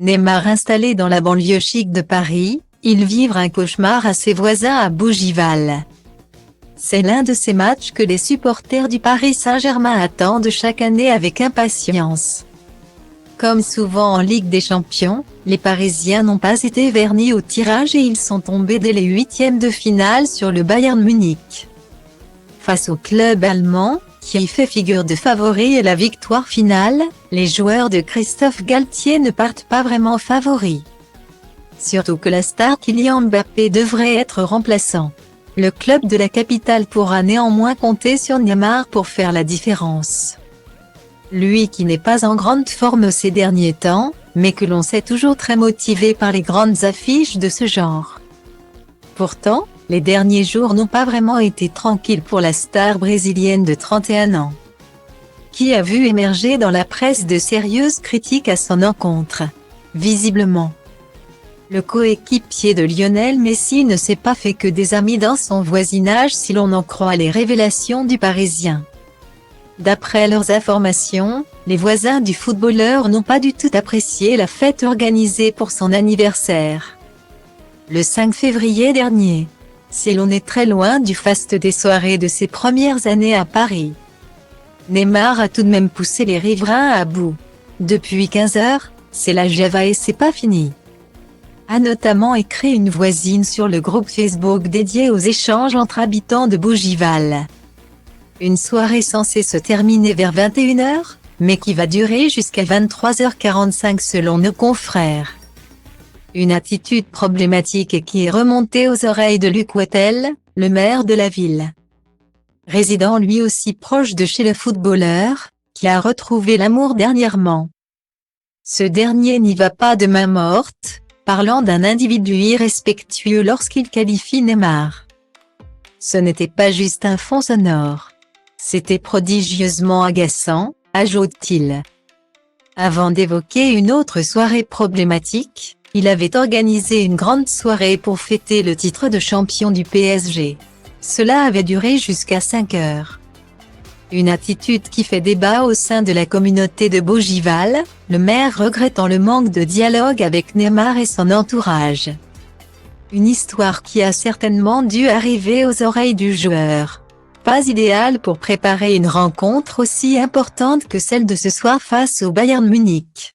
Neymar installé dans la banlieue chic de Paris, il vivre un cauchemar à ses voisins à Bougival. C'est l'un de ces matchs que les supporters du Paris Saint-Germain attendent chaque année avec impatience. Comme souvent en Ligue des Champions, les Parisiens n'ont pas été vernis au tirage et ils sont tombés dès les huitièmes de finale sur le Bayern Munich. Face au club allemand, qui fait figure de favori et la victoire finale, les joueurs de Christophe Galtier ne partent pas vraiment favoris. Surtout que la star Kylian Mbappé devrait être remplaçant. Le club de la capitale pourra néanmoins compter sur Neymar pour faire la différence. Lui qui n'est pas en grande forme ces derniers temps, mais que l'on sait toujours très motivé par les grandes affiches de ce genre. Pourtant, les derniers jours n'ont pas vraiment été tranquilles pour la star brésilienne de 31 ans, qui a vu émerger dans la presse de sérieuses critiques à son encontre. Visiblement, le coéquipier de Lionel Messi ne s'est pas fait que des amis dans son voisinage si l'on en croit les révélations du Parisien. D'après leurs informations, les voisins du footballeur n'ont pas du tout apprécié la fête organisée pour son anniversaire, le 5 février dernier. Si l'on est très loin du faste des soirées de ses premières années à Paris, Neymar a tout de même poussé les riverains à bout. Depuis 15 heures, c'est la Java et c'est pas fini, a notamment écrit une voisine sur le groupe Facebook dédié aux échanges entre habitants de Bougival. Une soirée censée se terminer vers 21 h, mais qui va durer jusqu'à 23h45 selon nos confrères. Une attitude problématique et qui est remontée aux oreilles de Luc Wattel, le maire de la ville. Résident lui aussi proche de chez le footballeur, qui a retrouvé l'amour dernièrement. Ce dernier n'y va pas de main morte, parlant d'un individu irrespectueux lorsqu'il qualifie Neymar. Ce n'était pas juste un fond sonore. C'était prodigieusement agaçant, ajoute-t-il. Avant d'évoquer une autre soirée problématique, il avait organisé une grande soirée pour fêter le titre de champion du PSG. Cela avait duré jusqu'à 5 heures. Une attitude qui fait débat au sein de la communauté de Bougival, le maire regrettant le manque de dialogue avec Neymar et son entourage. Une histoire qui a certainement dû arriver aux oreilles du joueur. Pas idéal pour préparer une rencontre aussi importante que celle de ce soir face au Bayern Munich.